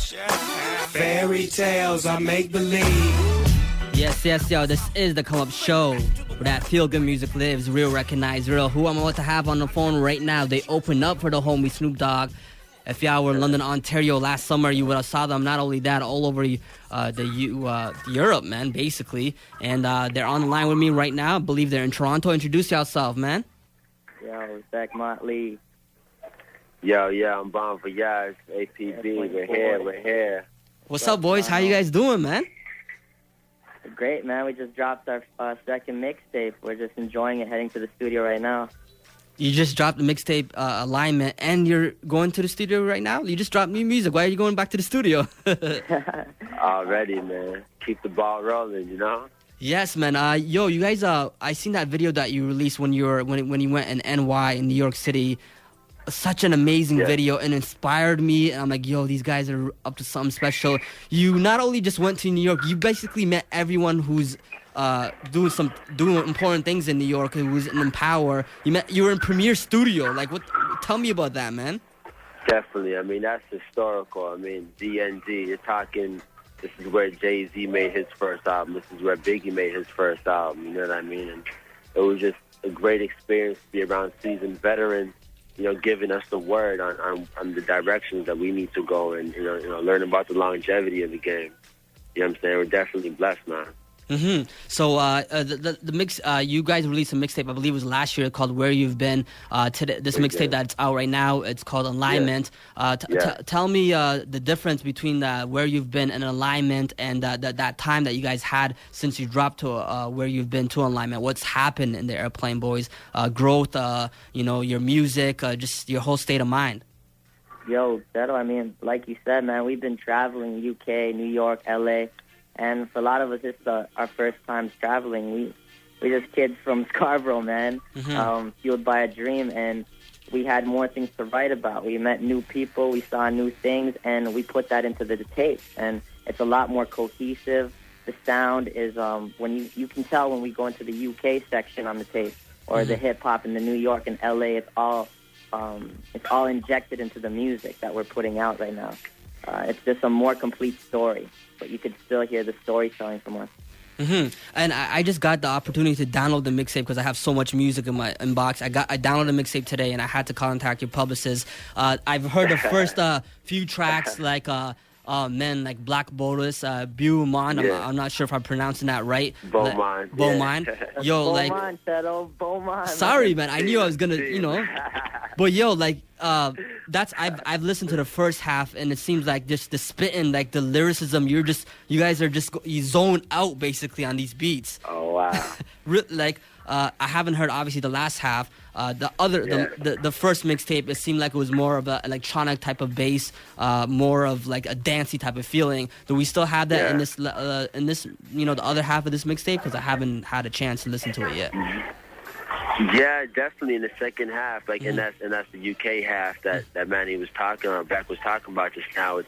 Fairy tales are make believe. Yes, yo, this is the Come Up Show, where that feel-good music lives, real, recognize real. Who I'm about to have on the phone right now, they opened up for the homie Snoop Dogg. If y'all were in London, Ontario last summer, you would have saw them. Not only that, all over Europe, man, basically. And they're on the line with me right now. I believe they're in Toronto. Introduce yourself, man. Yo, Zach Motley. Yo, I'm Bon Voyage, APB, we're here. What's up, boys? How you guys doing, man? Great, man. We just dropped our second mixtape. We're just enjoying it, heading to the studio right now. You just dropped the mixtape Alignment, and you're going to the studio right now? You just dropped new music. Why are you going back to the studio? Already, man. Keep the ball rolling, you know? Yes, man. Yo, you guys, I seen that video that you released when you went in NY in New York City. Such an amazing video, and inspired me. And I'm like, yo, these guys are up to something special. You not only just went to New York, you basically met everyone who's doing important things in New York, who was in Power. You were in Premier Studio. Like, what? Tell me about that, man. Definitely. I mean, that's historical. I mean, DND. You're talking. This is where Jay-Z made his first album. This is where Biggie made his first album. You know what I mean? And it was just a great experience to be around seasoned veterans, you know, giving us the word on the directions that we need to go, and you know, learn about the longevity of the game. You know what I'm saying? We're definitely blessed, man. Mm-hmm. So the mix, you guys released a mixtape, I believe it was last year, called Where You've Been. This mixtape that's out right now, it's called Alignment. Tell me the difference between Where You've Been and Alignment, and that time that you guys had since you dropped to Where You've Been to Alignment. What's happened in the Airplane Boys? Growth, your music, just your whole state of mind. Yo, Beto, I mean, like you said, man, we've been traveling UK, New York, LA. And for a lot of us, it's our first time traveling. We're just kids from Scarborough, man, fueled by a dream. And we had more things to write about. We met new people, we saw new things, and we put that into the tape. And it's a lot more cohesive. The sound is, when you can tell when we go into the UK section on the tape, or the hip-hop in the New York and LA, it's all injected into the music that we're putting out right now. It's just a more complete story, but you could still hear the storytelling from us. Mm-hmm. And I just got the opportunity to download the mixtape because I have so much music in my inbox. I downloaded the mixtape today, and I had to contact your publicist. I've heard the first few tracks, like like Black Bolus, Beaumont. I'm not sure if I'm pronouncing that right. Beaumont. Beaumont. Yo, Beaumont, Beaumont. Sorry, man. I knew I was gonna, But yo, like, I've listened to the first half, and it seems like just the spitting, like the lyricism, you guys are just you zone out basically on these beats. Oh wow. I haven't heard obviously the last half. The first mixtape, it seemed like it was more of an electronic type of bass, more of like a dancey type of feeling. Do we still have that in this the other half of this mixtape? Because I haven't had a chance to listen to it yet. Yeah, definitely in the second half, and that's the UK half that Manny was talking about, Beck was talking about just now.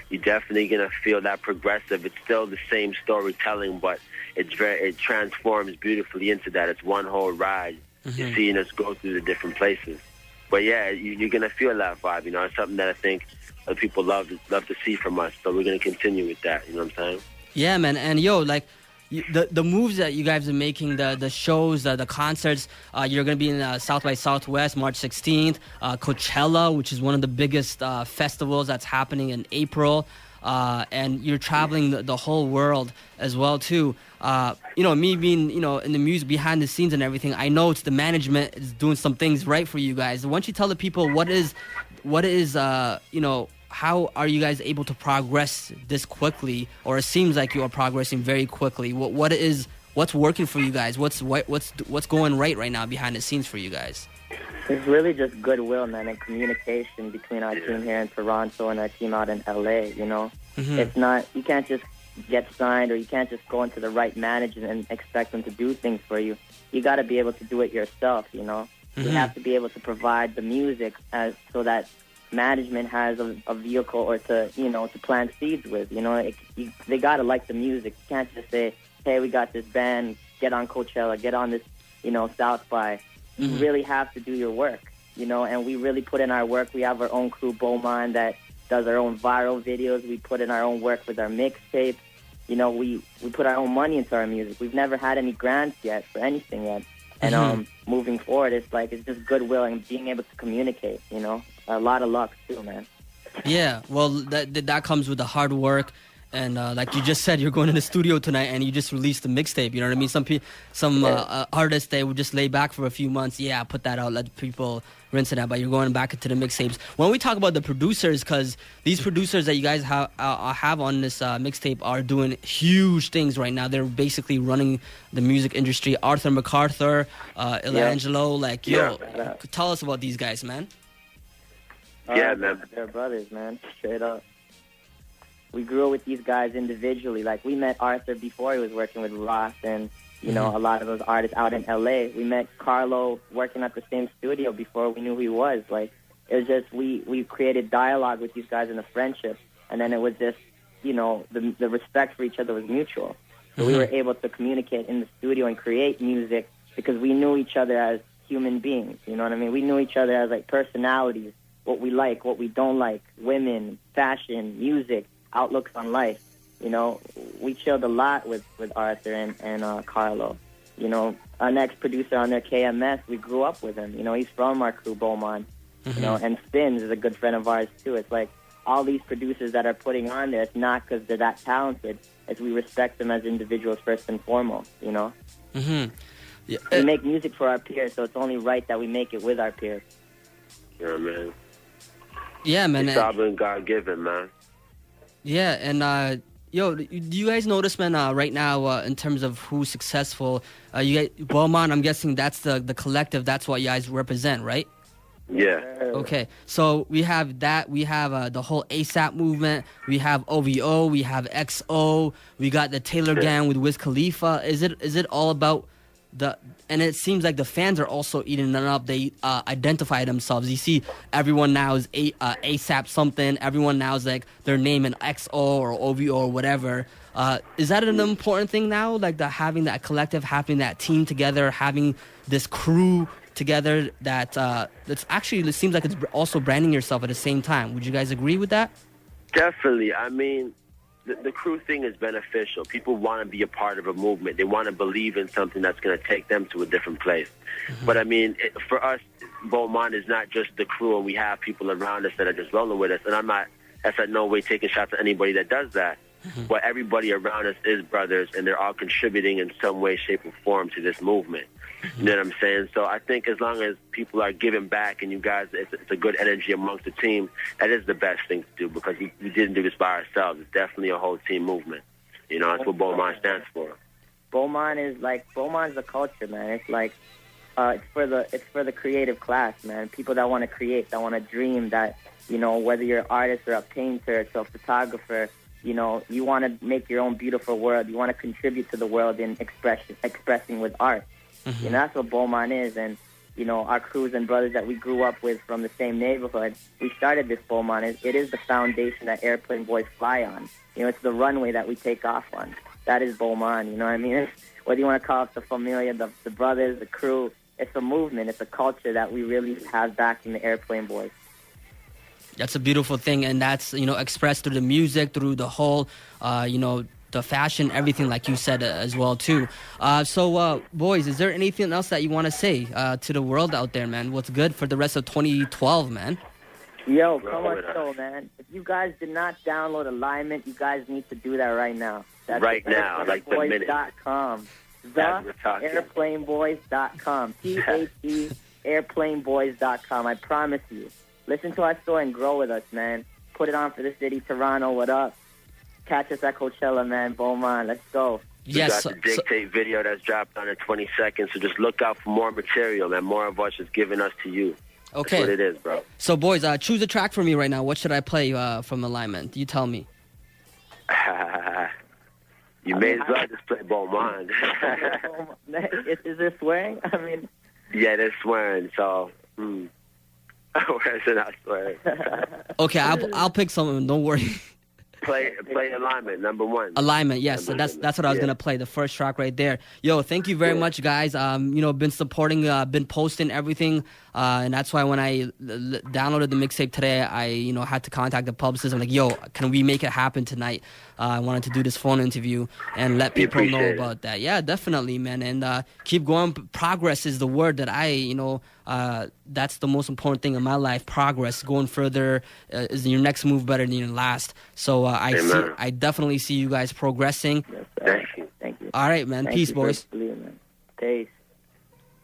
You're definitely gonna feel that progressive. It's still the same storytelling, but it transforms beautifully into that. It's one whole ride. You're seeing us go through the different places. But yeah, you're gonna feel that vibe. You know, it's something that I think other people love to see from us. So we're gonna continue with that. You know what I'm saying? Yeah, man. And yo, like, the moves that you guys are making, the shows, the concerts, you're going to be in South by Southwest March 16th, Coachella, which is one of the biggest festivals that's happening in April, and you're traveling the whole world as well too. Me being in the music behind the scenes and everything, I know it's the management is doing some things right for you guys. Why don't you tell the people what is how are you guys able to progress this quickly? Or it seems like you are progressing very quickly. What's working for you guys? What's going right now behind the scenes for you guys? It's really just goodwill, man, and communication between our team here in Toronto and our team out in LA. It's not, you can't just get signed, or you can't just go into the right manager and expect them to do things for you. You got to be able to do it yourself. You have to be able to provide the music so that management has a vehicle or to plant seeds with. They gotta like the music. You can't just say, hey, we got this band, get on Coachella, get on this South by. You really have to do your work, and we really put in our work. We have our own crew, Beaumont, that does our own viral videos. We put in our own work with our mixtape. You know, we put our own money into our music. We've never had any grants yet for anything yet. And moving forward, it's just goodwill and being able to communicate, you know. A lot of luck, too, man. Yeah, well, that comes with the hard work. And like you just said, you're going in the studio tonight and you just released the mixtape. You know what I mean? Some artists, they would just lay back for a few months. Yeah, put that out, let people rinse it out. But you're going back into the mixtapes. When we talk about the producers, because these producers that you guys have on this mixtape are doing huge things right now. They're basically running the music industry. Arthur MacArthur, Elangelo, tell us about these guys, man. Yeah, man. They're brothers, man. Straight up. We grew up with these guys individually. Like, we met Arthur before he was working with Ross and, you know, a lot of those artists out in L.A. We met Carlo working at the same studio before we knew who he was. Like, it was just, we created dialogue with these guys in a friendship. And then it was just, you know, the respect for each other was mutual. So we were able to communicate in the studio and create music because we knew each other as human beings. You know what I mean? We knew each other as, like, personalities, what we like, what we don't like, women, fashion, music, outlooks on life. You know, we chilled a lot with Arthur and Carlo. You know, our next producer on there, KMS, we grew up with him. You know, he's from our crew, Beaumont. You know, and Spins is a good friend of ours, too. It's like all these producers that are putting on there, it's not because they're that talented. It's we respect them as individuals first and foremost, you know? Yeah. We make music for our peers, so it's only right that we make it with our peers. Yeah, man. Yeah, man. It's all been God-given, man. Yeah, and do you guys notice, man, right now in terms of who's successful, you guys, Beaumont, I'm guessing that's the collective, that's what you guys represent, right? Yeah. Okay, so we have that, we have the whole ASAP movement, we have OVO, we have XO, we got the Taylor Gang with Wiz Khalifa. Is it all about and it seems like the fans are also eating it up. They identify themselves. You see, everyone now is ASAP something. Everyone now is like their name in XO or OVO or whatever. Is that an important thing now? Like having that collective, having that team together, having this crew together. That's actually, it seems like it's also branding yourself at the same time. Would you guys agree with that? Definitely. I mean, the crew thing is beneficial. People want to be a part of a movement. They want to believe in something that's going to take them to a different place. But I mean, for us, Beaumont is not just the crew, and we have people around us that are just rolling with us. And that's in no way taking shots at anybody that does that. But everybody around us is brothers, and they're all contributing in some way, shape, or form to this movement. You know what I'm saying? So I think as long as people are giving back and you guys, it's a good energy amongst the team, that is the best thing to do because we didn't do this by ourselves. It's definitely a whole team movement. You know, that's what Beaumont stands for. Beaumont's the culture, man. It's like, it's for the creative class, man. People that want to create, that want to dream, that, you know, whether you're an artist or a painter or a photographer, you know, you want to make your own beautiful world. You want to contribute to the world in expressing with art. You know, that's what Beaumont is. And, you know, our crews and brothers that we grew up with from the same neighborhood, we started this Beaumont. It is the foundation that airplane boys fly on. You know, it's the runway that we take off on. That is Beaumont, you know what I mean? Whether you want to call it the familia, the brothers, the crew, it's a movement. It's a culture that we really have back in the airplane boys. That's a beautiful thing, and that's, you know, expressed through the music, through the whole, you know, the fashion, everything, like you said as well too. So, boys, is there anything else that you want to say to the world out there, man? What's good for the rest of 2012, man? Yo, come on, show, man. If you guys did not download Alignment, you guys need to do that right now. That's right now, like the minute. .com. TheAirplaneBoys.com. THE Airplaneboys.com. I promise you. Listen to our story and grow with us, man. Put it on for the city, Toronto. What up? Catch us at Coachella, man. Beaumont, let's go. Yes. We got the dictate video that's dropped on in 20 seconds, so just look out for more material, man. More of us is giving us to you. Okay. That's what it is, bro. So, boys, choose a track for me right now. What should I play from Alignment? You tell me. You may as well just play Beaumont. Is there swearing? I mean... Yeah, they're swearing, so... Where's it not swearing? Okay, I'll pick something. Don't worry. play alignment, number one. Alignment, yes. So that's what I was gonna play, the first track right there. Yo, thank you very much, guys. Been supporting, been posting everything, and that's why when I downloaded the mixtape today, I had to contact the publicist. I'm like, yo, can we make it happen tonight? I wanted to do this phone interview and let people know about that. Yeah, definitely, man. And keep going. Progress is the word that that's the most important thing in my life. Progress, going further. Is your next move better than your last? So I definitely see you guys progressing. Yes, thank you. All right, man. Peace, boys.